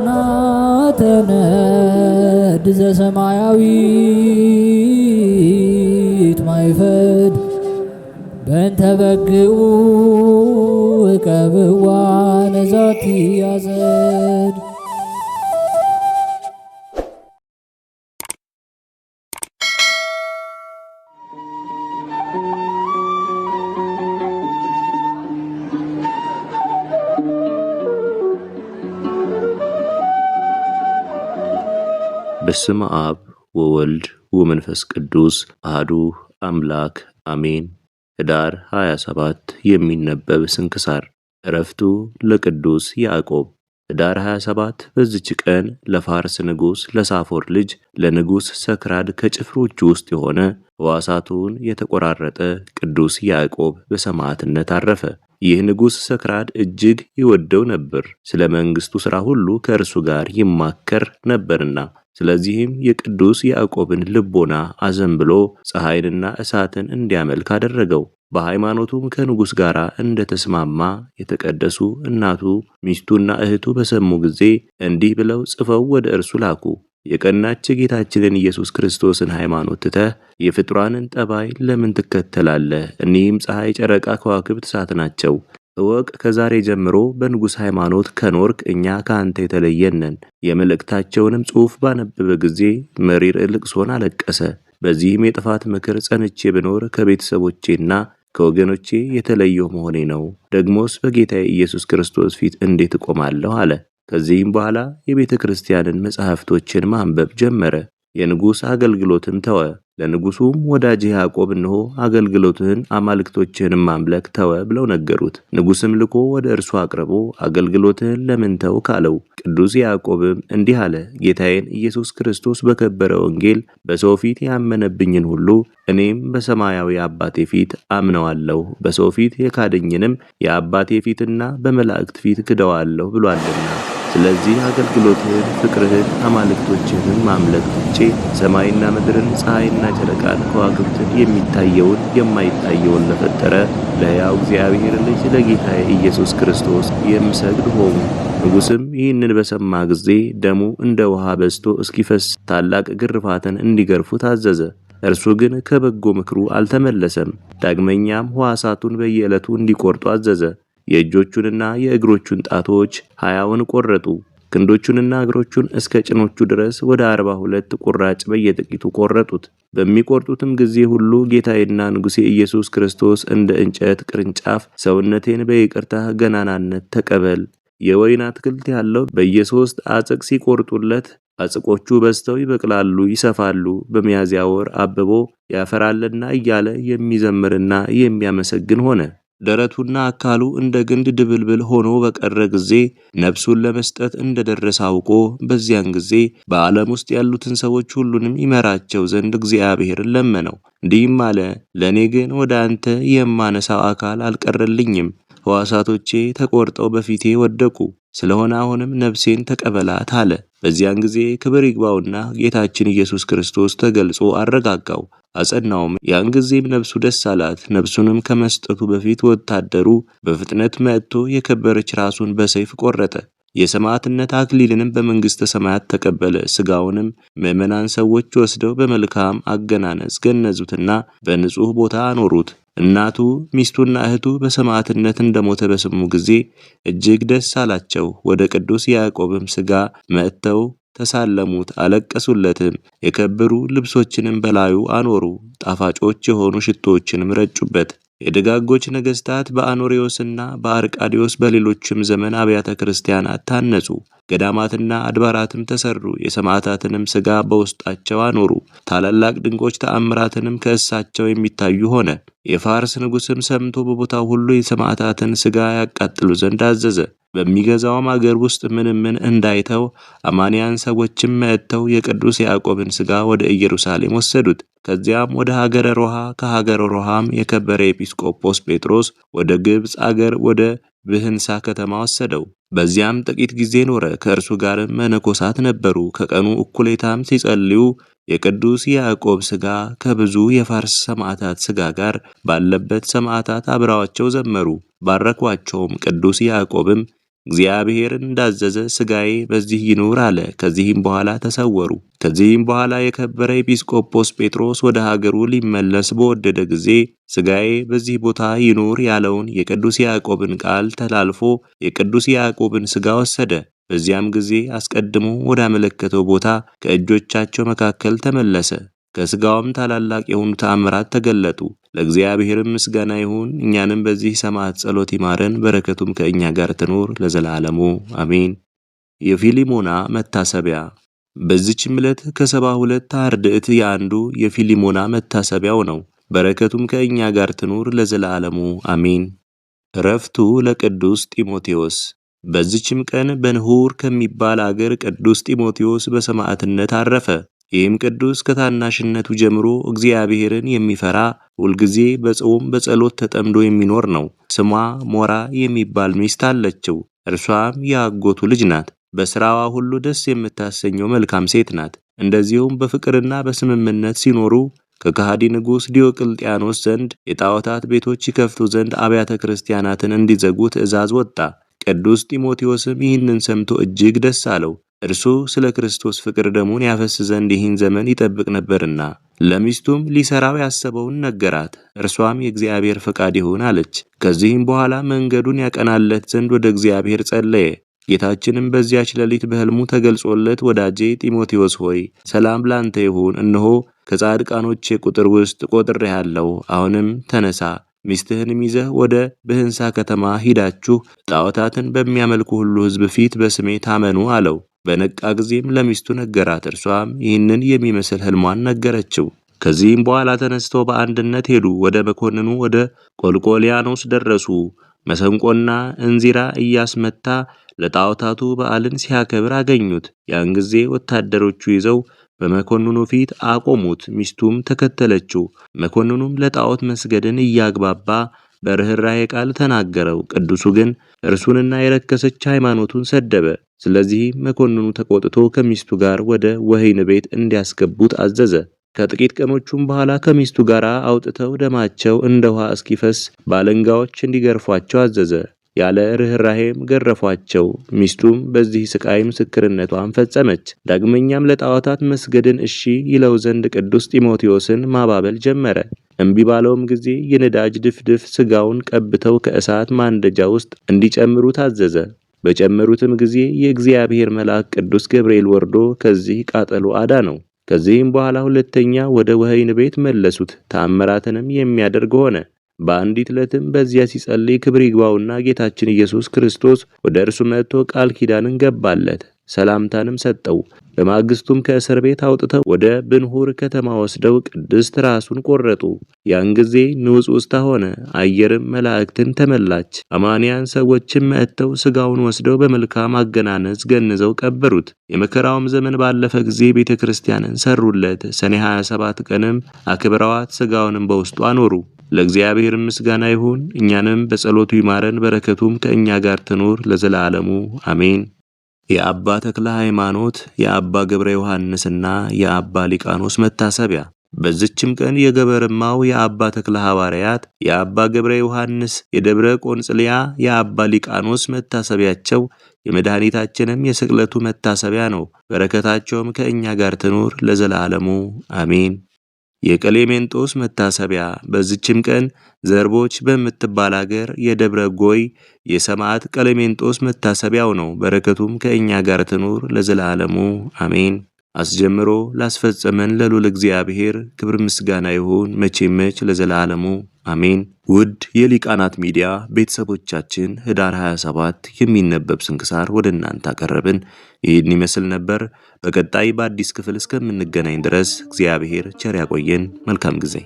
ሊቃናተ ነድ ዘሰማያዊት ማይፈድ በእንተ በግዑ እቀብዋ ነዛቲ ያዘድ። በስመ አብ ወወልድ ወመንፈስ ቅዱስ አሐዱ አምላክ አሜን። ኅዳር 27 የሚነበብ ስንክሳር። ዕረፍቱ ለቅዱስ ያዕቆብ። ኅዳር 27 በዚች ቀን ለፋርስ ንጉሥ ለሳፎር ልጅ ለንጉሥ ሰክራድ ከጭፍሮቹ ውስጥ የሆነ ሕዋሳቱን የተቆራረጠ ቅዱስ ያዕቆብ በሰማዕትነት አረፈ። ይህ ንጉሥ ሰክራድ እጅግ ይወደው ነበር፣ ስለ መንግሥቱ ሥራ ሁሉ ከእርሱ ጋር ይማከር ነበርና። ስለዚህም የቅዱስ ያዕቆብን ልቦና አዘንብሎ ፀሐይንና እሳትን እንዲያመልክ አደረገው። በሃይማኖቱም ከንጉሥ ጋር እንደተስማማ የተቀደሱ እናቱ ሚስቱና እህቱ በሰሙ ጊዜ እንዲህ ብለው ጽፈው ወደ እርሱ ላኩ። የቀናች ጌታችንን ኢየሱስ ክርስቶስን ሃይማኖት ትተህ የፍጡራንን ጠባይ ለምን ትከተላለህ? እኒህም ፀሐይ፣ ጨረቃ፣ ከዋክብት እሳት ናቸው። እወቅ፣ ከዛሬ ጀምሮ በንጉሥ ሃይማኖት ከኖርክ እኛ ከአንተ የተለየን ነን። የመልእክታቸውንም ጽሑፍ ባነበበ ጊዜ መሪር ልቅሶን አለቀሰ። በዚህም የጥፋት ምክር ጸንቼ ብኖር ከቤተሰቦቼና ከወገኖቼ የተለየሁ መሆኔ ነው። ደግሞስ በጌታዬ ኢየሱስ ክርስቶስ ፊት እንዴት እቆማለሁ አለ። ከዚህም በኋላ የቤተ ክርስቲያንን መጻሕፍቶችን ማንበብ ጀመረ። የንጉሥ አገልግሎትም ተወ። ለንጉሡም ወዳጅ ያዕቆብ እነሆ አገልግሎትህን አማልክቶችህንም ማምለክ ተወ ብለው ነገሩት። ንጉሥም ልኮ ወደ እርሱ አቅርቦ አገልግሎትህን ለምን ተውክ አለው። ቅዱስ ያዕቆብም እንዲህ አለ። ጌታዬን ኢየሱስ ክርስቶስ በከበረ ወንጌል በሰው ፊት ያመነብኝን ሁሉ እኔም በሰማያዊ አባቴ ፊት አምነዋለሁ። በሰው ፊት የካደኝንም የአባቴ ፊትና በመላእክት ፊት ክደዋለሁ ብሏልና። ስለዚህ አገልግሎትህን፣ ፍቅርህን፣ አማልክቶችህን ማምለክ ትቼ ሰማይና ምድርን፣ ፀሐይና ጨረቃን፣ ከዋክብትን፣ የሚታየውን የማይታየውን ለፈጠረ ለሕያው እግዚአብሔር ልጅ ለጌታዬ ኢየሱስ ክርስቶስ የምሰግድ ሆኑ። ንጉሥም ይህንን በሰማ ጊዜ ደሙ እንደ ውሃ በዝቶ እስኪፈስ ታላቅ ግርፋትን እንዲገርፉ ታዘዘ። እርሱ ግን ከበጎ ምክሩ አልተመለሰም። ዳግመኛም ሕዋሳቱን በየዕለቱ እንዲቆርጡ አዘዘ። የእጆቹንና የእግሮቹን ጣቶች 20ውን ቆረጡ። ክንዶቹንና እግሮቹን እስከ ጭኖቹ ድረስ ወደ 42 ቁራጭ በየጥቂቱ ቆረጡት። በሚቆርጡትም ጊዜ ሁሉ ጌታዬና ንጉሴ ኢየሱስ ክርስቶስ እንደ እንጨት ቅርንጫፍ ሰውነቴን በይቅርታህ ገናናነት ተቀበል። የወይን አትክልት ያለው በየ3 አጽቅ ሲቆርጡለት አጽቆቹ በዝተው ይበቅላሉ፣ ይሰፋሉ፣ በሚያዝያ ወር አብቦ ያፈራልና እያለ የሚዘምርና የሚያመሰግን ሆነ። ደረቱና አካሉ እንደ ግንድ ድብልብል ሆኖ በቀረ ጊዜ ነፍሱን ለመስጠት እንደደረሰ አውቆ በዚያን ጊዜ በዓለም ውስጥ ያሉትን ሰዎች ሁሉንም ይመራቸው ዘንድ እግዚአብሔርን ለመነው። እንዲህም አለ፣ ለእኔ ግን ወደ አንተ የማነሳው አካል አልቀረልኝም። ሕዋሳቶቼ ተቆርጠው በፊቴ ወደቁ። ስለሆነ አሁንም ነፍሴን ተቀበላት አለ። በዚያን ጊዜ ክብር ይግባውና ጌታችን ኢየሱስ ክርስቶስ ተገልጾ አረጋጋው፣ አጸናውም። ያን ጊዜም ነፍሱ ደስ አላት። ነፍሱንም ከመስጠቱ በፊት ወታደሩ በፍጥነት መጥቶ የከበረች ራሱን በሰይፍ ቆረጠ። የሰማዕትነት አክሊልንም በመንግሥተ ሰማያት ተቀበለ። ሥጋውንም ምዕመናን ሰዎች ወስደው በመልካም አገናነጽ ገነዙትና በንጹሕ ቦታ አኖሩት። እናቱ ሚስቱና እህቱ በሰማዕትነት እንደሞተ በሰሙ ጊዜ እጅግ ደስ አላቸው። ወደ ቅዱስ ያዕቆብም ሥጋ መጥተው ተሳለሙት፣ አለቀሱለትም። የከበሩ ልብሶችንም በላዩ አኖሩ፣ ጣፋጮች የሆኑ ሽቶዎችንም ረጩበት። የደጋጎች ነገሥታት በአኖሬዎስና በአርቃዲዮስ በሌሎችም ዘመን አብያተ ክርስቲያናት ታነጹ። ገዳማትና አድባራትም ተሰሩ። የሰማዕታትንም ሥጋ በውስጣቸው አኖሩ። ታላላቅ ድንቆች ተአምራትንም ከእሳቸው የሚታዩ ሆነ። የፋርስ ንጉሥም ሰምቶ በቦታው ሁሉ የሰማዕታትን ሥጋ ያቃጥሉ ዘንድ አዘዘ። በሚገዛውም አገር ውስጥ ምንም እንዳይተው አማንያን ሰዎችም መጥተው የቅዱስ ያዕቆብን ሥጋ ወደ ኢየሩሳሌም ወሰዱት። ከዚያም ወደ ሀገረ ሮሃ፣ ከሀገረ ሮሃም የከበረ ኤጲስቆጶስ ጴጥሮስ ወደ ግብፅ አገር ወደ ብህንሳ ከተማ ወሰደው። በዚያም ጥቂት ጊዜ ኖረ። ከእርሱ ጋርም መነኮሳት ነበሩ። ከቀኑ እኩሌታም ሲጸልዩ የቅዱስ ያዕቆብ ሥጋ ከብዙ የፋርስ ሰማዕታት ሥጋ ጋር ባለበት ሰማዕታት አብረዋቸው ዘመሩ። ባረኳቸውም። ቅዱስ ያዕቆብም እግዚአብሔር እንዳዘዘ ሥጋዬ በዚህ ይኑር አለ። ከዚህም በኋላ ተሰወሩ። ከዚህም በኋላ የከበረ ኤጲስቆጶስ ጴጥሮስ ወደ ሀገሩ ሊመለስ በወደደ ጊዜ ሥጋዬ በዚህ ቦታ ይኑር ያለውን የቅዱስ ያዕቆብን ቃል ተላልፎ የቅዱስ ያዕቆብን ሥጋ ወሰደ። በዚያም ጊዜ አስቀድሞ ወዳመለከተው ቦታ ከእጆቻቸው መካከል ተመለሰ። ከሥጋውም ታላላቅ የሆኑ ተአምራት ተገለጡ። ለእግዚአብሔርም ምስጋና ይሁን። እኛንም በዚህ ሰማዕት ጸሎት ይማረን፣ በረከቱም ከእኛ ጋር ትኖር ለዘላለሙ አሜን። የፊሊሞና መታሰቢያ። በዚችም ዕለት ከ72 አርድእት የአንዱ የፊሊሞና መታሰቢያው ነው። በረከቱም ከእኛ ጋር ትኖር ለዘላለሙ አሜን። ዕረፍቱ ለቅዱስ ጢሞቴዎስ። በዚችም ቀን በንሁር ከሚባል አገር ቅዱስ ጢሞቴዎስ በሰማዕትነት አረፈ። ይህም ቅዱስ ከታናሽነቱ ጀምሮ እግዚአብሔርን የሚፈራ ሁልጊዜ በጾም በጸሎት ተጠምዶ የሚኖር ነው። ስሟ ሞራ የሚባል ሚስት አለችው። እርሷም የአጎቱ ልጅ ናት። በሥራዋ ሁሉ ደስ የምታሰኘው መልካም ሴት ናት። እንደዚሁም በፍቅርና በስምምነት ሲኖሩ ከከሃዲ ንጉሥ ዲዮቅልጥያኖስ ዘንድ የጣዖታት ቤቶች ይከፍቱ ዘንድ አብያተ ክርስቲያናትን እንዲዘጉ ትእዛዝ ወጣ። ቅዱስ ጢሞቴዎስም ይህንን ሰምቶ እጅግ ደስ አለው። እርሱ ስለ ክርስቶስ ፍቅር ደሙን ያፈስ ዘንድ ይህን ዘመን ይጠብቅ ነበርና። ለሚስቱም ሊሰራው ያሰበውን ነገራት። እርሷም የእግዚአብሔር ፈቃድ ይሁን አለች። ከዚህም በኋላ መንገዱን ያቀናለት ዘንድ ወደ እግዚአብሔር ጸለየ። ጌታችንም በዚያች ሌሊት በሕልሙ ተገልጾለት ወዳጄ ጢሞቴዎስ ሆይ ሰላም ላንተ ይሁን፣ እነሆ ከጻድቃኖቼ ቁጥር ውስጥ ቆጥሬሃለሁ። አሁንም ተነሳ፣ ሚስትህንም ይዘህ ወደ ብህንሳ ከተማ ሂዳችሁ ጣዖታትን በሚያመልኩ ሁሉ ሕዝብ ፊት በስሜ ታመኑ አለው። በነቃ ጊዜም ለሚስቱ ነገራት። እርሷም ይህንን የሚመስል ሕልሟን ነገረችው። ከዚህም በኋላ ተነስተው በአንድነት ሄዱ። ወደ መኮንኑ ወደ ቆልቆሊያኖስ ደረሱ። መሰንቆና እንዚራ እያስመታ ለጣዖታቱ በዓልን ሲያከብር አገኙት። ያን ጊዜ ወታደሮቹ ይዘው በመኮንኑ ፊት አቆሙት። ሚስቱም ተከተለችው። መኮንኑም ለጣዖት መስገድን እያግባባ በርኅራኄ ቃል ተናገረው። ቅዱሱ ግን እርሱንና የረከሰች ሃይማኖቱን ሰደበ። ስለዚህ መኮንኑ ተቆጥቶ ከሚስቱ ጋር ወደ ወህኒ ቤት እንዲያስገቡት አዘዘ። ከጥቂት ቀኖቹም በኋላ ከሚስቱ ጋር አውጥተው ደማቸው እንደ ውሃ እስኪፈስ ባለንጋዎች እንዲገርፏቸው አዘዘ። ያለ ርኅራኄም ገረፏቸው። ሚስቱም በዚህ ስቃይ ምስክርነቷን ፈጸመች። ዳግመኛም ለጣዖታት መስገድን እሺ ይለው ዘንድ ቅዱስ ጢሞቴዎስን ማባበል ጀመረ። እምቢ ባለውም ጊዜ የነዳጅ ድፍድፍ ሥጋውን ቀብተው ከእሳት ማንደጃ ውስጥ እንዲጨምሩ ታዘዘ። በጨመሩትም ጊዜ የእግዚአብሔር መልአክ ቅዱስ ገብርኤል ወርዶ ከዚህ ቃጠሎ አዳነው። ከዚህም በኋላ ሁለተኛ ወደ ወህኒ ቤት መለሱት። ተአምራትንም የሚያደርግ ሆነ። በአንዲት ዕለትም በዚያ ሲጸልይ ክብር ይግባውና ጌታችን ኢየሱስ ክርስቶስ ወደ እርሱ መጥቶ ቃል ኪዳንን ገባለት፣ ሰላምታንም ሰጠው። በማግስቱም ከእስር ቤት አውጥተው ወደ ብንሁር ከተማ ወስደው ቅድስት ራሱን ቆረጡ። ያን ጊዜ ንውፅ ውስጥ ሆነ፣ አየርም መላእክትን ተመላች። አማንያን ሰዎችም መጥተው ሥጋውን ወስደው በመልካም አገናነዝ ገንዘው ቀበሩት። የመከራውም ዘመን ባለፈ ጊዜ ቤተ ክርስቲያንን ሰሩለት። ሰኔ 27 ቀንም አክብረዋት ሥጋውንም በውስጡ አኖሩ። ለእግዚአብሔር ምስጋና ይሁን። እኛንም በጸሎቱ ይማረን፣ በረከቱም ከእኛ ጋር ትኑር ለዘላለሙ አሜን። የአባ ተክለ ሃይማኖት፣ የአባ ገብረ ዮሐንስና የአባ ሊቃኖስ መታሰቢያ። በዚችም ቀን የገበርማው የአባ ተክለ ሐዋርያት፣ የአባ ገብረ ዮሐንስ፣ የደብረ ቆንጽልያ የአባ ሊቃኖስ መታሰቢያቸው የመድኃኒታችንም የስቅለቱ መታሰቢያ ነው። በረከታቸውም ከእኛ ጋር ትኑር ለዘላለሙ አሜን። የቀሌሜንጦስ መታሰቢያ። በዚችም ቀን ዘርቦች በምትባል አገር የደብረ ጎይ የሰማዕት ቀሌሜንጦስ መታሰቢያው ነው። በረከቱም ከእኛ ጋር ትኑር ለዘላለሙ አሜን። አስጀምሮ ላስፈጸመን ለልዑል እግዚአብሔር ክብር ምስጋና ይሁን መቼም መች ለዘላለሙ አሜን። ውድ የሊቃናት ሚዲያ ቤተሰቦቻችን ኅዳር 27 የሚነበብ ስንክሳር ወደ እናንተ አቀረብን። ይህን ይመስል ነበር። በቀጣይ በአዲስ ክፍል እስከምንገናኝ ድረስ እግዚአብሔር ቸር ያቆየን። መልካም ጊዜ